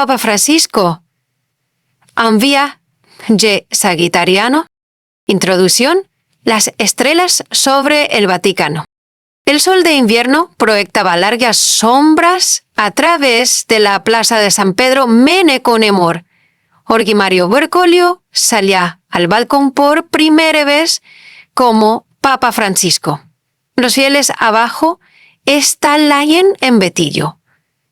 Papa Francisco envía de Sagitariano. Introducción: las estrellas sobre el Vaticano. El sol de invierno proyectaba largas sombras a través de la plaza de San Pedro Mene con Emor. Jorge Mario Bergoglio salía al balcón por primera vez como Papa Francisco. Los fieles abajo estallaban en vetillo.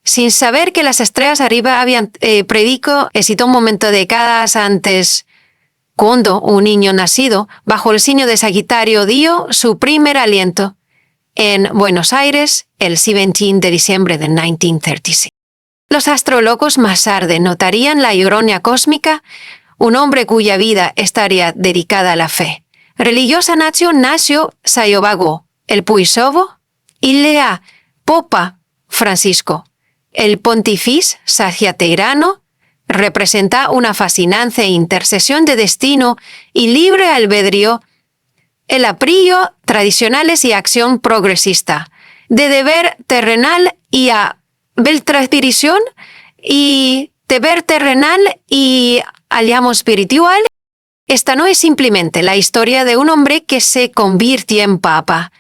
Sin saber que las estrellas arriba habían predicado, citó un momento décadas antes, cuando un niño nacido bajo el signo de Sagitario dio su primer aliento en Buenos Aires el 17 de diciembre de 1936. Los astrólogos más tarde notarían la ironía cósmica, un hombre cuya vida estaría dedicada a la fe religiosa nació Sayovago, el Puisovo, y lea Papa Francisco. El pontifis sagiateirano representa una fascinante intercesión de destino y libre albedrío, el aprillo tradicionales y acción progresista, de deber terrenal y a beltraspiración y deber terrenal y aliamo espiritual. Esta no es simplemente la historia de un hombre que se convirtió en papa,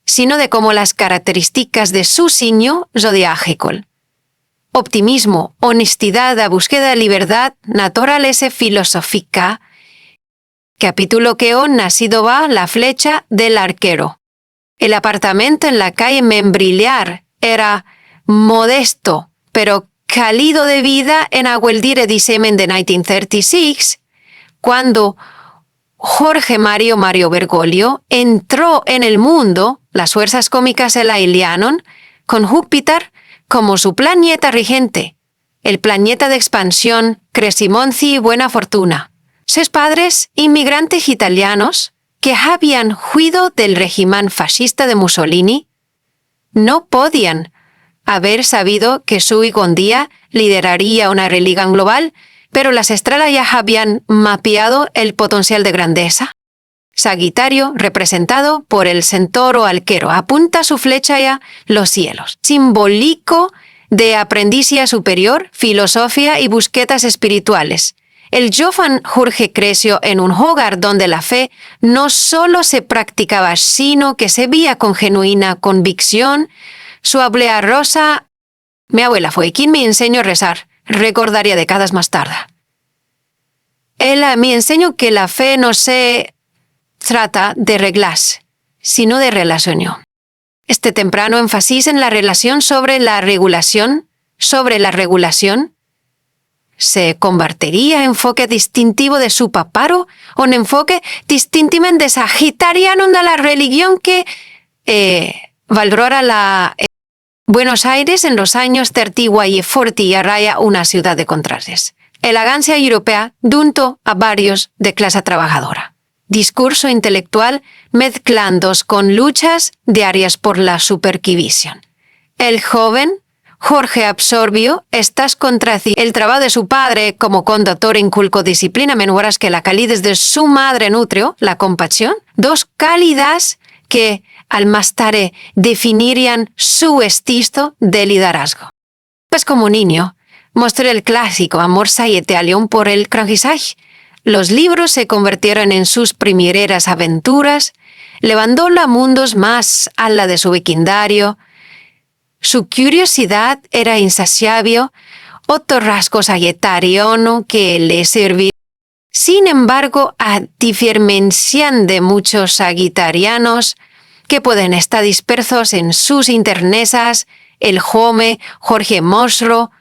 sino de cómo las características de su signo zodiácico: optimismo, honestidad, la búsqueda de libertad, naturaleza filosófica. Capítulo que hoy nacido va la flecha del arquero. El apartamento en la calle Membrillar era modesto, pero cálido de vida en aquel día de diciembre de 1936, cuando Jorge Mario Bergoglio entró en el mundo. Las fuerzas cómicas se la aliaron con Júpiter como su planeta regente, el planeta de expansión, crecimiento y buena fortuna. Sus padres, inmigrantes italianos, que habían huido del régimen fascista de Mussolini, no podían haber sabido que su hijo un día lideraría una religión global, pero las estrellas ya habían mapeado el potencial de grandeza. Sagitario, representado por el centauro arquero, apunta su flecha a los cielos, simbólico de aprendizaje superior, filosofía y búsquedas espirituales. El joven Jorge creció en un hogar donde la fe no solo se practicaba, sino que se veía con genuina convicción. Su abuela Rosa, mi abuela fue quien me enseñó a rezar, recordaría décadas más tarde. Ella me enseñó que la fe no se trata de reglas, sino de relación. Este temprano énfasis en la relación sobre la regulación, se convertiría en enfoque distintivo de su paparo, un enfoque distintivamente de sagitariano de la religión que valora la Buenos Aires en los años 30 y 40 y raya una ciudad de contrastes. Elegancia europea junto a varios de clase trabajadora. Discurso intelectual mezclándose con luchas diarias por la supervisión. El joven Jorge absorbió estas contras el trabajo de su padre como conductor inculcó disciplina menuras que la calidez de su madre nutrió, la compasión, dos calidades que al más tarde definirían su estilo de liderazgo. Pues como niño, mostré el clásico amor italiano por el aprendizaje. Los libros se convirtieron en sus primeras aventuras, levantando a mundos más allá de su vecindario. Su curiosidad era insaciable, otro rasgo sagitariano que le servía. Sin embargo, a diferencia de muchos sagitarianos que pueden estar dispersos en sus internesas, el Jorge mostró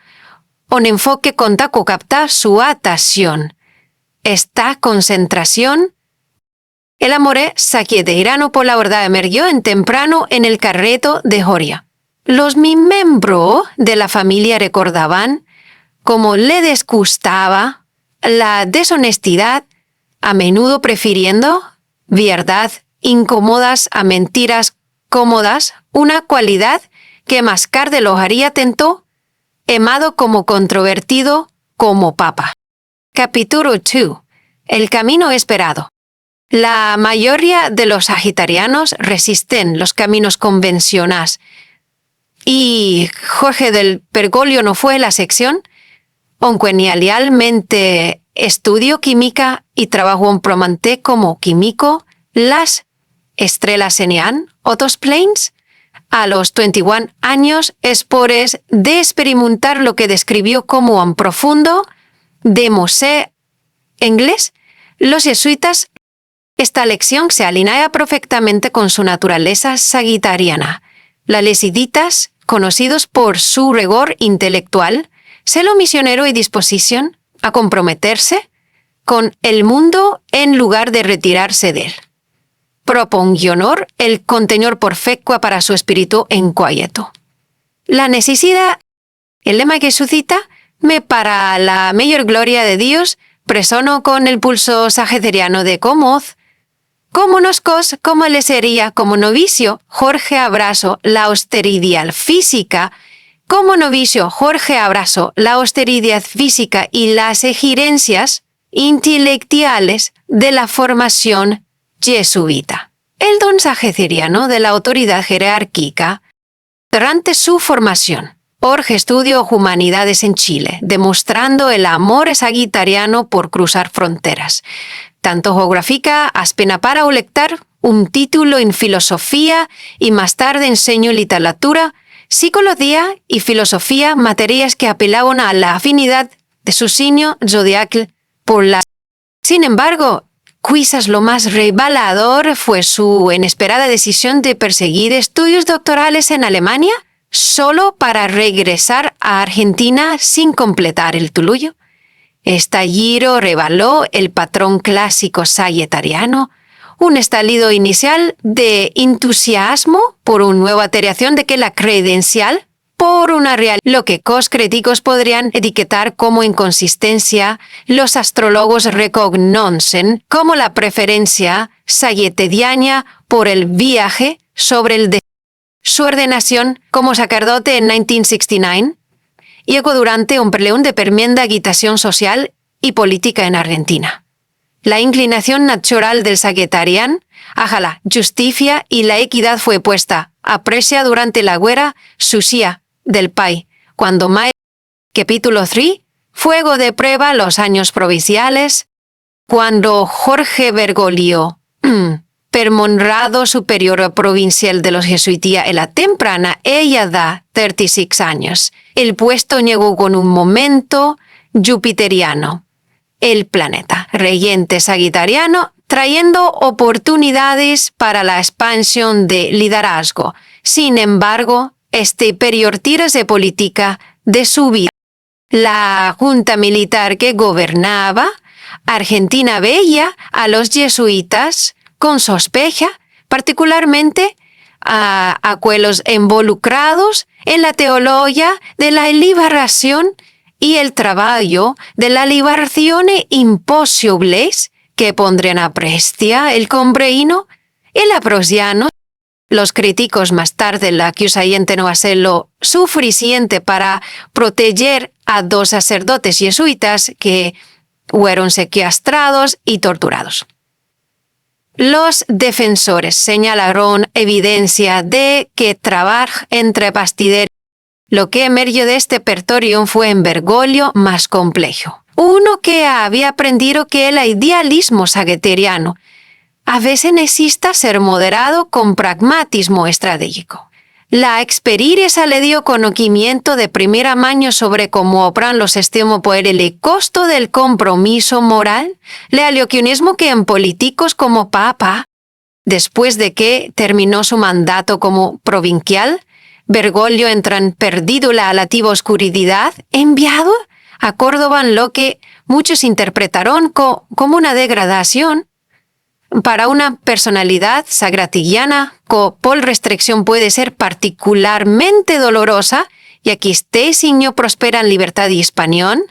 un enfoque con taco capta su atención. Esta concentración, el amor sagitariano por la verdad emergió en temprano en el carreto de Joria. Los miembros de la familia recordaban cómo le disgustaba la deshonestidad, a menudo prefiriendo verdad incómodas a mentiras cómodas, una cualidad que más tarde lo haría tentó, amado como controvertido como papa. Capítulo 2. El camino esperado. La mayoría de los sagitarianos resisten los caminos convencionales y Jorge del Bergoglio no fue la sección. Oncuenialmente estudió química y trabajó en Promanté como químico. Las estrellas enean, otros planes. A los 21 años, después de experimentar lo que describió como un profundo de Mosé inglés, los jesuitas, esta lección se alinea perfectamente con su naturaleza sagitariana. Las lesiditas, conocidos por su rigor intelectual, celo misionero y disposición a comprometerse con el mundo en lugar de retirarse de él. Propongieron el contenedor perfecto para su espíritu inquieto. La necesidad, el lema que suscita, me para la mayor gloria de Dios, presono con el pulso sagitariano de Comoz, como noscos, como le sería como novicio, Jorge Abrazo, la austeridad física, como novicio, Jorge Abrazo, la austeridad física y las exigencias intelectuales de la formación jesuita. El don sagitariano de la autoridad jerárquica, durante su formación, Jorge estudió humanidades en Chile, demostrando el amor sagitariano por cruzar fronteras. Tanto geográfica, aspena para obtener un título en filosofía y más tarde enseñó literatura, psicología y filosofía, materias que apelaban a la afinidad de su signo zodiacal por la... Sin embargo, quizás lo más revelador fue su inesperada decisión de perseguir estudios doctorales en Alemania solo para regresar a Argentina sin completar el tuyo. Este giro reveló el patrón clásico sagitariano, un estallido inicial de entusiasmo por una nueva iteración de que la credencial por una real, lo que los críticos podrían etiquetar como inconsistencia, los astrólogos reconocen como la preferencia sagitariana por el viaje sobre el de su ordenación como sacerdote en 1969, llegó durante un periodo de tremenda agitación social y política en Argentina. La inclinación natural del sagitariano hacia la justicia y la equidad fue puesta a prueba durante la guerra sucia del país, cuando capítulo 3, fuego de prueba los años provinciales, cuando Jorge Bergoglio, permonrado superior provincial de los jesuitas en la temprana edad 36 años, el puesto llegó con un momento jupiteriano, el planeta regente sagitariano, trayendo oportunidades para la expansión de liderazgo. Sin embargo, este periodo de política de su vida. La junta militar que gobernaba Argentina veía a los jesuitas con sospecha, particularmente a aquellos involucrados en la teología de la liberación y el trabajo de la liberación imposibles que pondrían a prestia el combreíno, el aprosiano. Los críticos más tarde la acusaron de no hacer lo suficiente para proteger a 2 sacerdotes jesuitas que fueron secuestrados y torturados. Los defensores señalaron evidencia de que trabajo entre bastidores. Lo que emergió de este pertorium fue un Bergoglio más complejo. Uno que había aprendido que el idealismo sagitariano a veces necesita ser moderado con pragmatismo estratégico. La experiencia le dio conocimiento de primera mano sobre cómo operan los sistemas por el costo del compromiso moral, el aliocionismo que en políticos como Papa, después de que terminó su mandato como provincial, Bergoglio entran perdido la relativa oscuridad, enviado a Córdoba en lo que muchos interpretaron como una degradación. Para una personalidad sagratiliana, por restricción puede ser particularmente dolorosa, y aquí este signo prospera en libertad y español.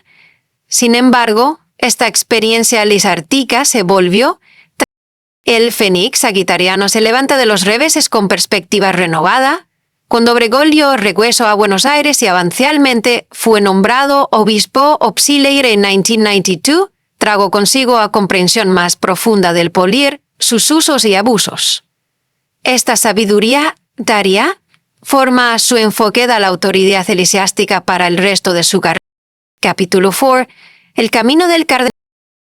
Sin embargo, esta experiencia lisártica se volvió. El fénix sagitariano se levanta de los reveses con perspectiva renovada. Cuando Bergoglio regresó a Buenos Aires y eventualmente fue nombrado obispo auxiliar en 1992, trajo consigo a comprensión más profunda del polir, sus usos y abusos. Esta sabiduría daría forma a su enfoque de la autoridad eclesiástica para el resto de su carrera, Capítulo 4. El camino del cardenal.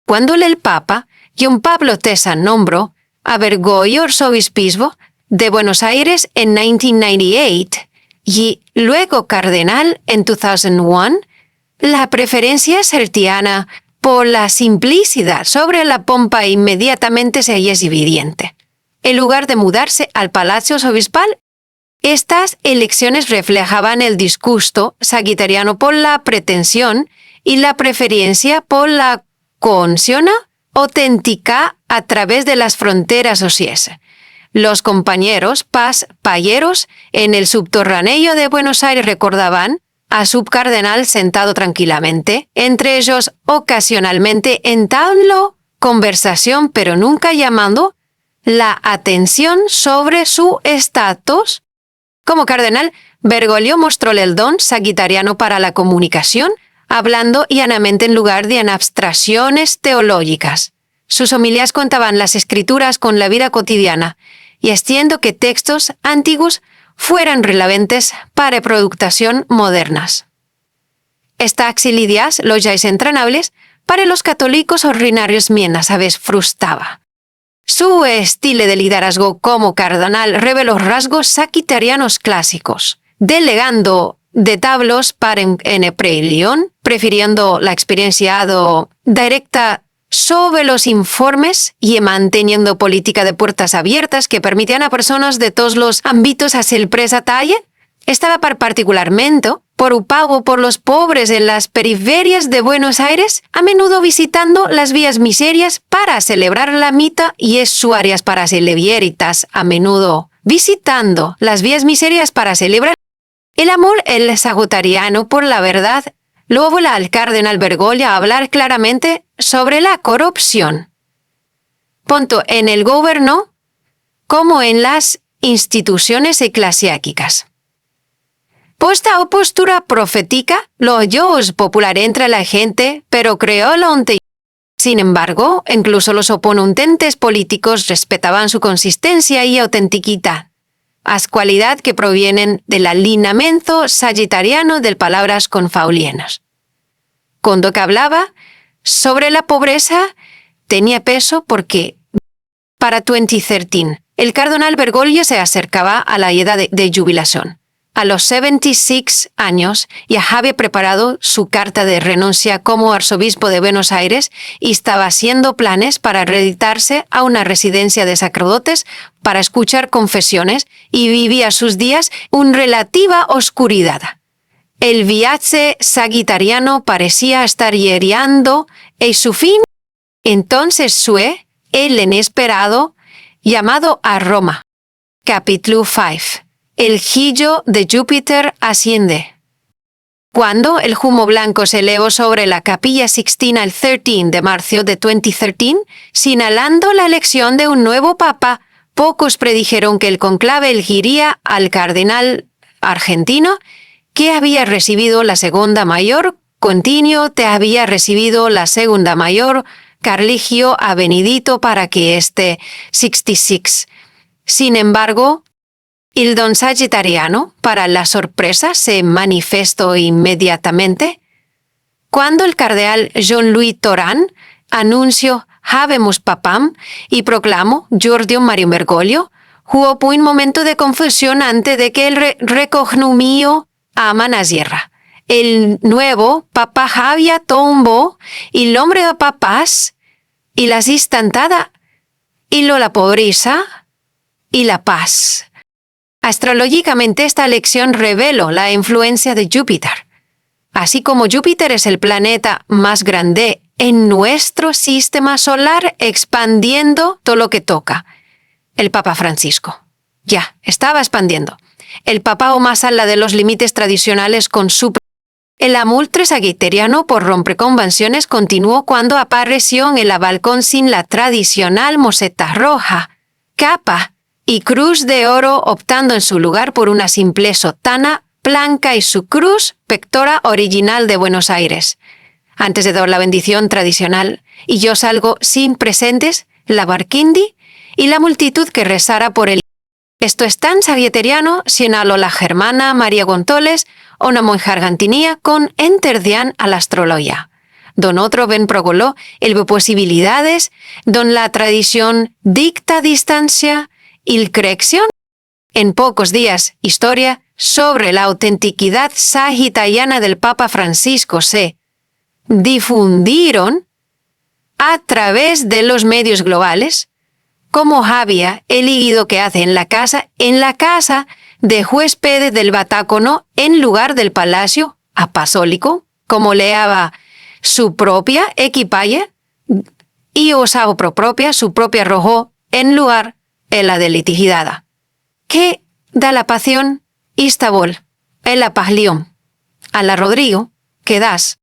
Cuando el Papa, John Pablo III nombró a Bergoglio arzobispo de Buenos Aires en 1998 y luego cardenal en 2001, la preferencia sertiana por la simplicidad sobre la pompa inmediatamente se es evidente. En lugar de mudarse al Palacio Arzobispal, estas elecciones reflejaban el disgusto sagitariano por la pretensión y la preferencia por la cohesión auténtica a través de las fronteras ociesas. Los compañeros payeros en el subterráneo de Buenos Aires recordaban a subcardenal sentado tranquilamente. Entre ellos, ocasionalmente entabló conversación, pero nunca llamando la atención sobre su estatus. Como cardenal, Bergoglio mostró el don sagitariano para la comunicación, hablando llanamente en lugar de en abstracciones teológicas. Sus homilías contaban las escrituras con la vida cotidiana y haciendo que textos antiguos fueran relevantes para reproducción modernas. Esta axilidias, los ya entrenables, para los católicos ordinarios mientras a veces frustraba. Su estilo de liderazgo como cardenal reveló rasgos sagitarianos clásicos, delegando detalles para en prelión, prefiriendo la experiencia directa sobre los informes y manteniendo política de puertas abiertas que permitían a personas de todos los ámbitos hacer presa talla. Estaba particularmente preocupado por los pobres en las periferias de Buenos Aires, a menudo visitando las vías miserias para celebrar la misa y usuarias para celeberitas, a menudo visitando las vías miserias para celebrar el amor el sagitariano por la verdad. Luego al cardenal Bergoglio a hablar claramente sobre la corrupción, tanto en el gobierno como en las instituciones eclesiásticas. Esta postura profética lo oyó popular entre la gente, pero creó la onte. Sin embargo, incluso los oponentes políticos respetaban su consistencia y autenticidad, las cualidades que provienen del alineamiento sagitariano de palabras confaulianas. Cuando que hablaba sobre la pobreza, tenía peso porque, para 2013, el cardenal Bergoglio se acercaba a la edad de jubilación. A los 76 años ya había preparado su carta de renuncia como arzobispo de Buenos Aires y estaba haciendo planes para reeditarse a una residencia de sacerdotes para escuchar confesiones y vivía sus días en relativa oscuridad. El viaje sagitariano parecía estar llegando a su fin. Entonces fue el inesperado llamado a Roma. Capítulo 5. El gillo de Júpiter asciende. Cuando el humo blanco se elevó sobre la Capilla Sixtina el 13 de marzo de 2013, señalando la elección de un nuevo papa, pocos predijeron que el conclave elegiría al cardenal argentino que había recibido la segunda mayor, Continuo te había recibido la segunda mayor, Carligio a Benedito para que este 66. Sin embargo, el don sagitariano, para la sorpresa, se manifestó inmediatamente. Cuando el cardenal Jean-Louis Torán anunció «Habemus papam» y proclamó Giorgio Mario Bergoglio, hubo un momento de confusión antes de que el recognomio a Manasierra. El nuevo papa había tombo y el nombre de papas y las instantada y la pobreza y la paz. Astrológicamente esta elección reveló la influencia de Júpiter. Así como Júpiter es el planeta más grande en nuestro sistema solar, expandiendo todo lo que toca. El Papa Francisco ya estaba expandiendo. El papado más allá de los límites tradicionales con su... El amultre sagitariano por romper convenciones continuó cuando apareció en el balcón sin la tradicional moseta roja, capa y cruz de oro, optando en su lugar por una simple sotana blanca y su cruz pectora original de Buenos Aires. Antes de dar la bendición tradicional, y yo salgo sin presentes, la barquindi y la multitud que rezara por él. Esto es tan sagitariano, señaló la germana María González, una monja argentina con enterdian a la astrología. Don otro ben progoló el posibilidades, don la tradición dicta distancia y creación. En pocos días, historia sobre la autenticidad sagitariana del Papa Francisco se difundieron a través de los medios globales, como había elegido que hace en la casa de huéspedes del Vaticano en lugar del Palacio Apostólico, como leaba su propia equipaje y usaba propia su propia rojo en lugar de la litigada. Que da la pasión Istanbul, en la Paglión, a la Rodrigo, que das.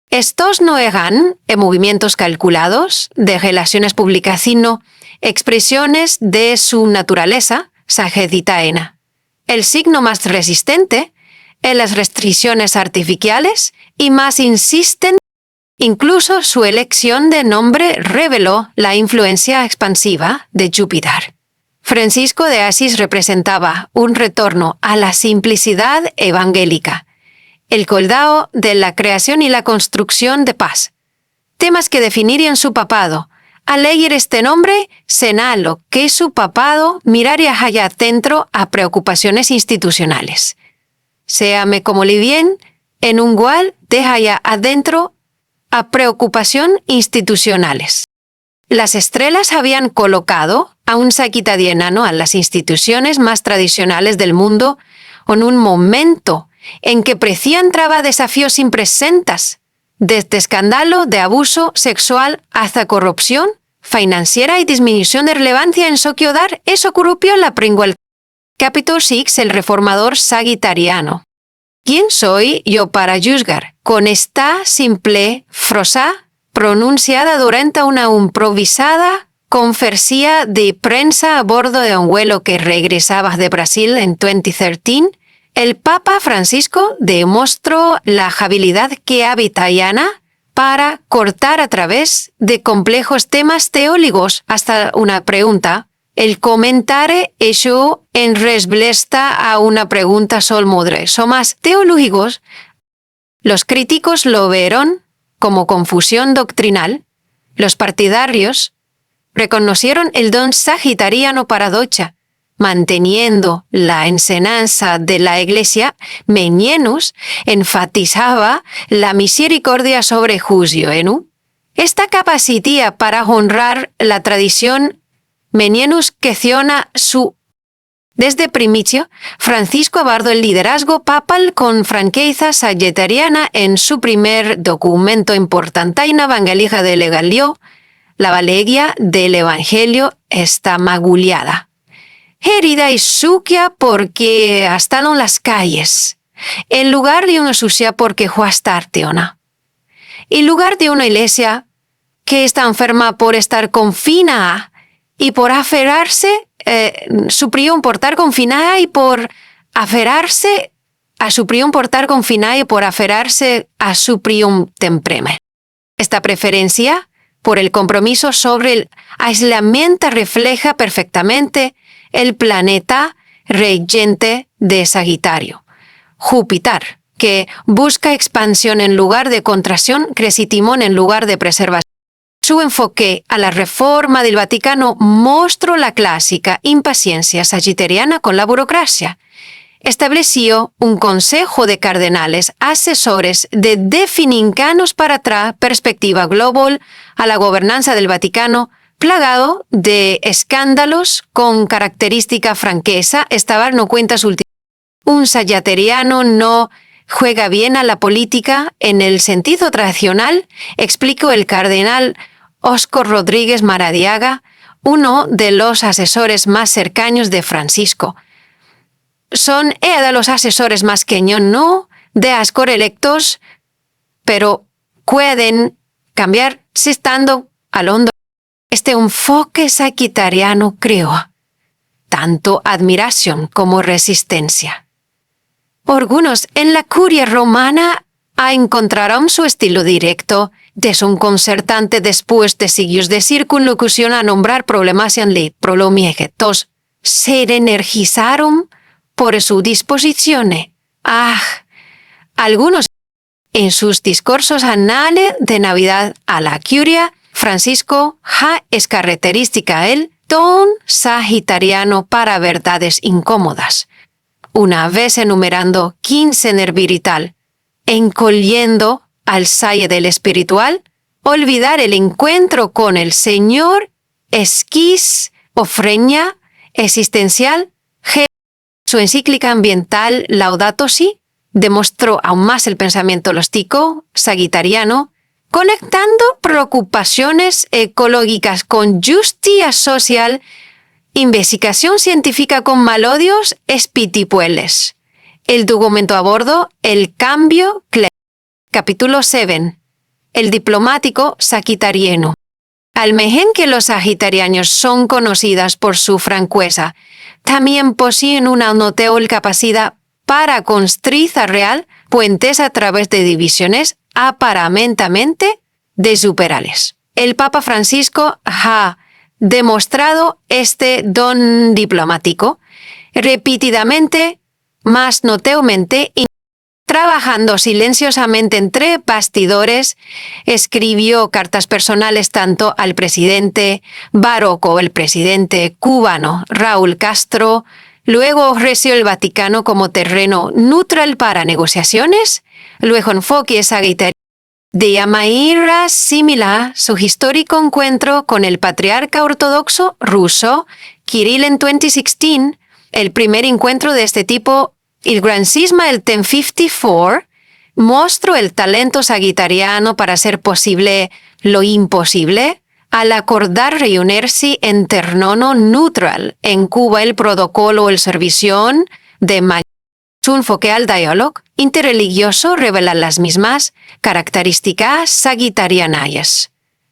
Estos no eran movimientos calculados de relaciones públicas, sino expresiones de su naturaleza sagitariana. El signo más resistente en las restricciones artificiales y más insisten. Incluso su elección de nombre reveló la influencia expansiva de Júpiter. Francisco de Asís representaba un retorno a la simplicidad evangélica, el cuidado de la creación y la construcción de paz. Temas que definirían su papado. Al leer este nombre, señalo que su papado miraría allá adentro a preocupaciones institucionales. Séame como le bien, en un cual deja allá adentro a preocupación institucionales. Las estrellas habían colocado a un sagitariano a las instituciones más tradicionales del mundo en un momento en que parecía entraba desafíos impresentes, desde escándalo de abuso sexual hasta corrupción financiera y disminución de relevancia en sociedad. Eso corrompió la pringüel. Capítulo 6, el reformador sagitariano. ¿Quién soy yo para juzgar? Con esta simple frase pronunciada durante una improvisada conferencia de prensa a bordo de un vuelo que regresaba de Brasil en 2013, el Papa Francisco demostró la habilidad que habitariana para cortar a través de complejos temas teólogos hasta una pregunta. El comentario hecho en respuesta a una pregunta solmodre son más teológicos. Los críticos lo vieron como confusión doctrinal. Los partidarios reconocieron el don sagitariano paradoxa, manteniendo la enseñanza de la Iglesia. Menienus enfatizaba la misericordia sobre juicio. Esta capacidad para honrar la tradición Menienus questiona su. Desde primicio, Francisco abordó el liderazgo papal con franqueza sagitariana en su primer documento importante en Evangelija de Legalio. La valegia del Evangelio está magullada, herida y sucia porque ha estado en las calles, en lugar de una sucia porque fue a estar teona. En lugar de una iglesia que está enferma por estar confinada y por aferrarse, suprión por estar confinada y por aferrarse a suprión por estar confinada y por aferrarse a suprión tempreme. Esta preferencia por el compromiso sobre el aislamiento refleja perfectamente el planeta regente de Sagitario, Júpiter, que busca expansión en lugar de contracción, crecitimón en lugar de preservación. Su enfoque a la reforma del Vaticano mostró la clásica impaciencia sagitariana con la burocracia. Estableció un consejo de cardenales asesores de definincanos para atrás perspectiva global a la gobernanza del Vaticano, plagado de escándalos con característica franqueza. Estaba no cuentas últimas. Un sagitariano no juega bien a la política en el sentido tradicional, explicó el cardenal Óscar Rodríguez Maradiaga, uno de los asesores más cercanos de Francisco. Son de los asesores más queños, no de ascor electos, pero pueden cambiar si estando al hondo. Este enfoque sagitariano creó tanto admiración como resistencia. Algunos en la curia romana encontraron su estilo directo, desconcertante después de siglos de circunlocución a nombrar problemas en ley prolomiegetos. Se energizaron por su disposición algunos en sus discursos anales de Navidad a la curia, Francisco ja es característica el ton sagitariano para verdades incómodas. Una vez enumerando 15 nervirital, encolliendo al salle del espiritual, olvidar el encuentro con el Señor, esquis, ofreña, existencial, su encíclica ambiental Laudato Si demostró aún más el pensamiento holístico sagitariano, conectando preocupaciones ecológicas con justicia social, investigación científica con malodios espirituales. El documento a bordo, el cambio, capítulo 7, el diplomático sagitariano. Al mejen que los sagitarianos son conocidas por su franqueza, también poseen una notable capacidad para construir real puentes a través de divisiones aparentemente desuperables. El Papa Francisco ha demostrado este don diplomático repetidamente, más notablemente, trabajando silenciosamente entre bastidores, escribió cartas personales tanto al presidente Barroco, el presidente cubano Raúl Castro, luego ofreció el Vaticano como terreno neutral para negociaciones, luego enfoque sagitario de manera similar su histórico encuentro con el patriarca ortodoxo ruso Kirill en 2016, el primer encuentro de este tipo. El Gran Cisma del 1054 mostró el talento sagitariano para hacer posible lo imposible al acordar reunirse en terreno neutral. En Cuba el protocolo el servicio de su enfoque al diálogo interreligioso revela las mismas características sagitarianas.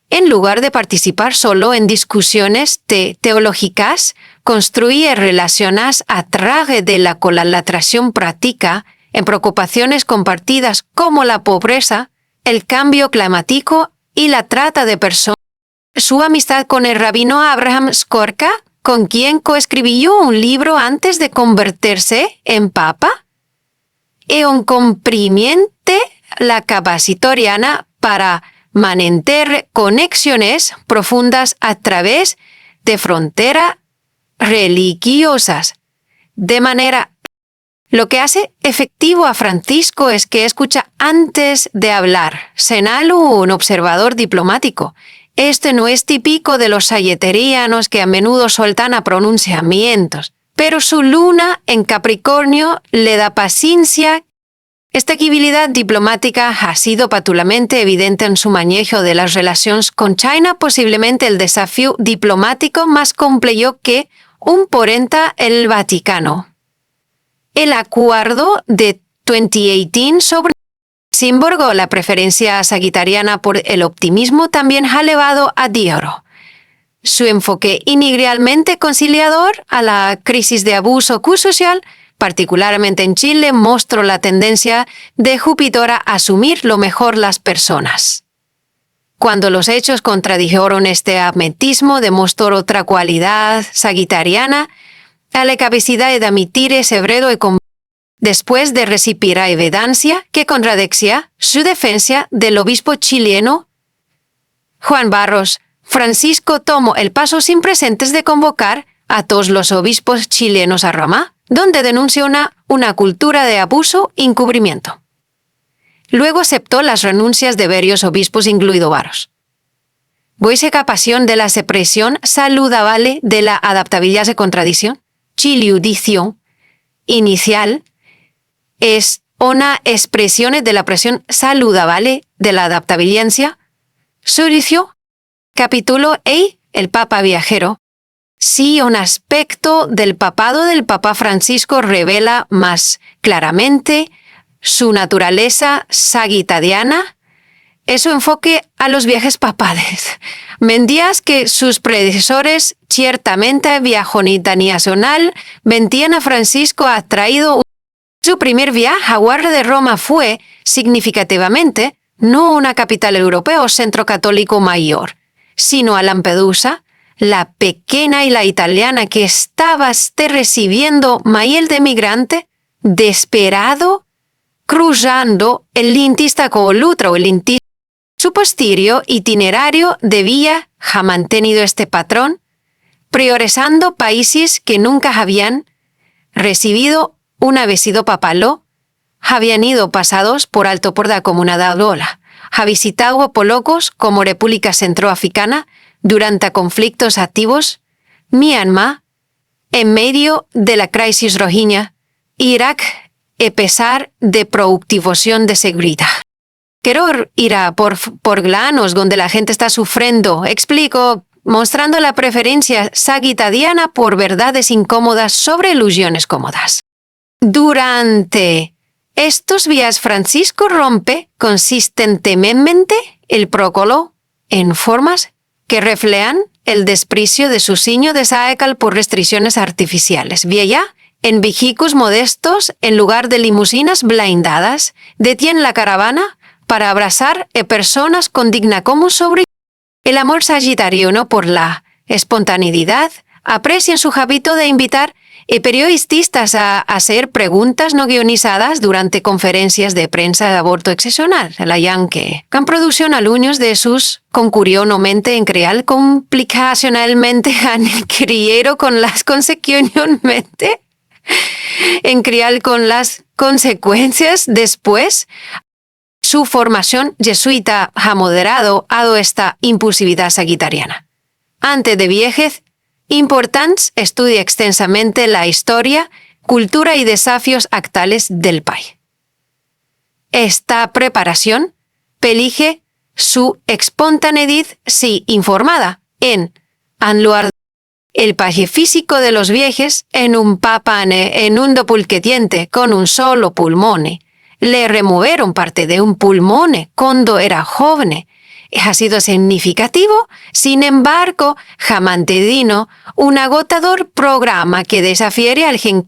En lugar de participar solo en discusiones teológicas, construye relaciones a través de la colaboración práctica en preocupaciones compartidas como la pobreza, el cambio climático y la trata de personas. Su amistad con el rabino Abraham Skorka, con quien coescribió un libro antes de convertirse en papa, y un comprimiente la capacitoriana para mantener conexiones profundas a través de fronteras religiosas. De manera, lo que hace efectivo a Francisco es que escucha antes de hablar. Señala un observador diplomático. Este no es típico de los sagitarianos que a menudo sueltan a pronunciamientos, pero su luna en Capricornio le da paciencia. Esta habilidad diplomática ha sido patulamente evidente en su manejo de las relaciones con China, posiblemente el desafío diplomático más complejo que imponenta el Vaticano. El acuerdo de 2018 sobre sin embargo, la preferencia sagitariana por el optimismo también ha elevado a Dioro. Su enfoque inicialmente conciliador a la crisis de abuso social, particularmente en Chile, mostró la tendencia de Júpiter a asumir lo mejor las personas. Cuando los hechos contradijeron este admetismo, demostró otra cualidad sagitariana, a la capacidad de admitir ese bredo y después de recibir evidencia que contradecía su defensa del obispo chileno Juan Barros, Francisco tomó el paso sin precedentes de convocar a todos los obispos chilenos a Roma, donde denunció una cultura de abuso y encubrimiento. Luego aceptó las renuncias de varios obispos, incluido Barros. Voice pasión de la separación saludable de la adaptabilidad de contradicción, chiliudición inicial, es una expresión de la presión saludable de la adaptabilidad. Suricio, capítulo E, el Papa Viajero. Si un aspecto del papado del Papa Francisco revela más claramente su naturaleza sagitariana, es su enfoque a los viajes papales. Mendías que sus predecesores ciertamente viajó internacional, vendían a Francisco atraído. Su primer viaje a Guardia de Roma fue, significativamente, no una capital europea o centro católico mayor, sino a Lampedusa, la pequeña y la italiana que estaba recibiendo mail de migrante, desesperado, cruzando el lintista con l'altro, el lintista. Su posterior itinerario debía ha mantenido este patrón, priorizando países que nunca habían recibido un avesido papalo, habían ido pasados por alto por la comunidad lola, ha visitado polocos como República Centroafricana durante conflictos activos, Myanmar, en medio de la crisis rohingya, Irak, a pesar de preocupación de seguridad. Quiero ir a por glanos donde la gente está sufriendo, explico, mostrando la preferencia sagitariana por verdades incómodas sobre ilusiones cómodas. Durante estos días, Francisco rompe consistentemente el prócolo en formas que reflejan el desprecio de su signo de Saekal por restricciones artificiales. Vieja, en vehículos modestos, en lugar de limusinas blindadas, detiene la caravana para abrazar a personas con digna como sobre el amor sagitariano por la espontaneidad, aprecian su hábito de invitar a periodistas a hacer preguntas no guionizadas durante conferencias de prensa de aborto excepcional. La Yankee, con producción alumnos de sus concurrió no mente en crear complicacionalmente criero con las consecuencialmente en criar con las consecuencias después. Su formación jesuita ha moderado a esta impulsividad sagitariana. Antes de viajes importantes, estudia extensamente la historia, cultura y desafíos actuales del país. Esta preparación pelige su espontaneidad si informada en lugar el país físico de los viajes en un papane en un dopulquetiente con un solo pulmón. Le removieron parte de un pulmón cuando era joven. Ha sido significativo, sin embargo, ha mantenido un agotador programa que desafiere al gen.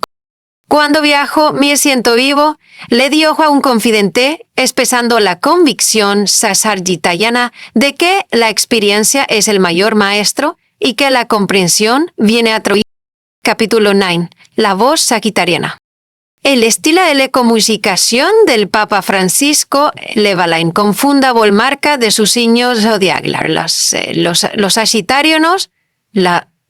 Cuando viajo, me siento vivo, le dio a un confidente, expresando la convicción sagitariana de que la experiencia es el mayor maestro y que la comprensión viene a través. Capítulo 9. La voz sagitariana. El estilo de la comunicación del Papa Francisco leva la inconfunda marca de sus signos zodiacales. Los sagitarianos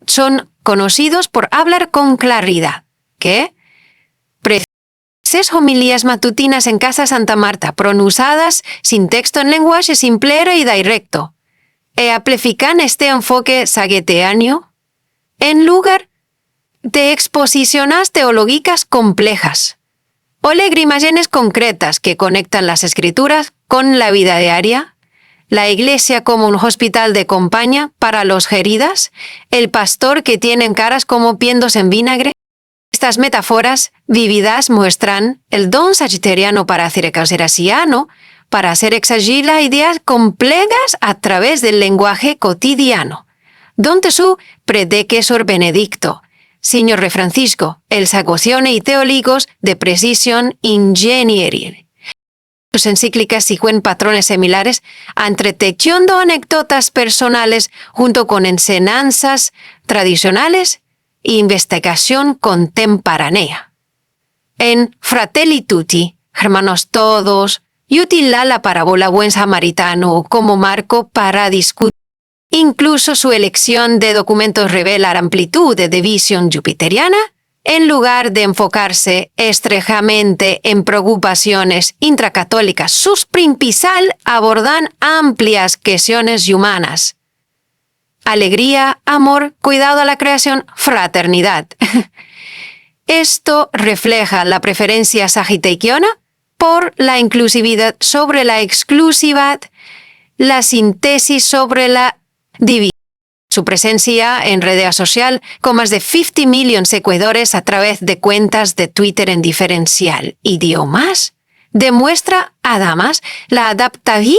son conocidos por hablar con claridad, que preces homilías matutinas en Casa Santa Marta, pronunciadas sin texto en lenguaje simple y directo, amplifican este enfoque sagitariano en lugar de exposiciones teológicas complejas o imágenes concretas que conectan las escrituras con la vida diaria, la iglesia como un hospital de compañía para los heridas, el pastor que tiene caras como piendos en vinagre. Estas metáforas vividas muestran el don sagitariano para hacer causeraciano, para hacer exagir las ideas complejas a través del lenguaje cotidiano, donde su predecesor Benedicto, Señor Re Francisco, el sagociones y teólogos de precisión ingenieril. Sus encíclicas siguen patrones similares, entreteciendo anécdotas personales junto con enseñanzas tradicionales e investigación contemporánea. En Fratelli Tutti, hermanos todos, y utiliza la parábola Buen Samaritano como marco para discutir. Incluso su elección de documentos revela la amplitud de visión jupiteriana, en lugar de enfocarse estrechamente en preocupaciones intracatólicas. Sus principales abordan amplias cuestiones humanas. Alegría, amor, cuidado a la creación, fraternidad. Esto refleja la preferencia sagitariana por la inclusividad sobre la exclusividad, la síntesis sobre la división. Su presencia en redes social con más de 50 millones de seguidores a través de cuentas de Twitter en diferencial idiomas demuestra además la adaptabilidad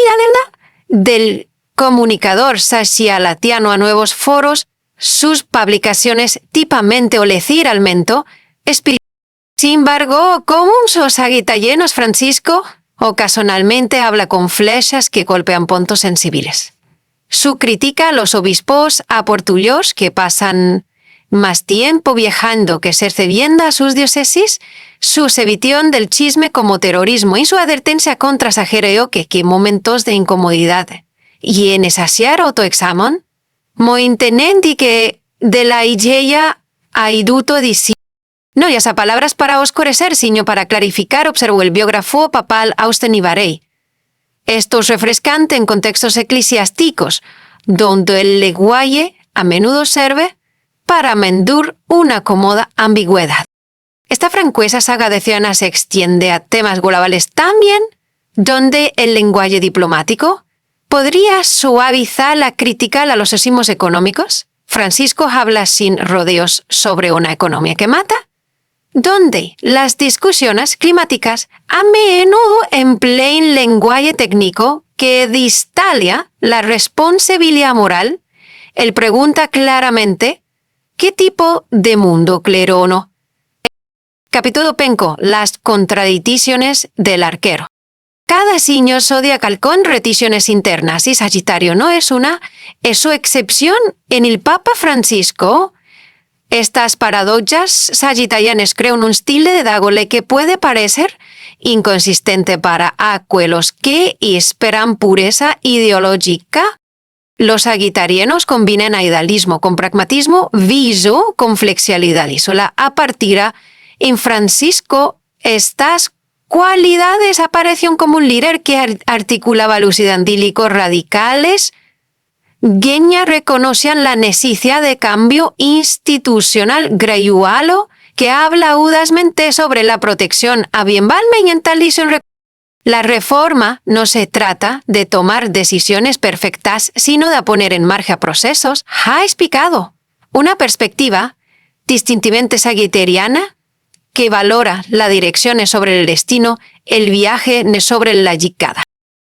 del comunicador sagitariano a nuevos foros, sus publicaciones tipamente o leciralmente espirituales. Sin embargo, como sus sagitarianos Francisco ocasionalmente habla con flechas que golpean puntos sensibles. Su crítica a los obispos aportullos que pasan más tiempo viajando que sirviendo a sus diócesis su evitación del chisme como terrorismo y su advertencia contra sajereo que momentos de incomodidad. Y en ese autoexamen, mo intenendi que de la idea aiduto disi. No hay esas palabras para oscurecer, sino para clarificar, observó el biógrafo papal Austen Ibarey. Esto es refrescante en contextos eclesiásticos, donde el lenguaje a menudo sirve para mendur una cómoda ambigüedad. Esta franqueza sagadeciana se extiende a temas globales también, donde el lenguaje diplomático podría suavizar la crítica a los sesmos económicos. Francisco habla sin rodeos sobre una economía que mata, donde las discusiones climáticas a menudo emplean lenguaje técnico que distalia la responsabilidad moral. Él pregunta claramente qué tipo de mundo quiere o no. Capítulo 5. Las contradicciones del arquero. Cada signo zodiacal con reticiones internas y Sagitario no es su excepción en el Papa Francisco. Estas paradojas sagitarianas crean un estilo de Dagole que puede parecer inconsistente para aquellos que esperan pureza ideológica. Los sagitarianos combinan idealismo con pragmatismo, viso con flexibilidad y sola a partir en Francisco estas cualidades aparecen como un líder que articulaba lucidandílicos radicales. Genia reconocían la necesidad de cambio institucional gradual que habla audazmente sobre la protección ambiental mediante la reforma no se trata de tomar decisiones perfectas, sino de poner en marcha procesos. Ha explicado una perspectiva distintivamente sagitariana que valora la dirección sobre el destino, el viaje sobre la llegada.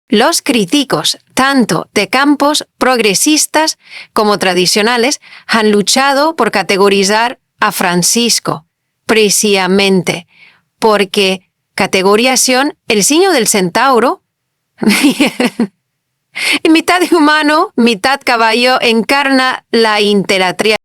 Los críticos, tanto de campos progresistas como tradicionales, han luchado por categorizar a Francisco, precisamente porque categorización, el signo del centauro, mitad humano, mitad caballo, encarna la interatría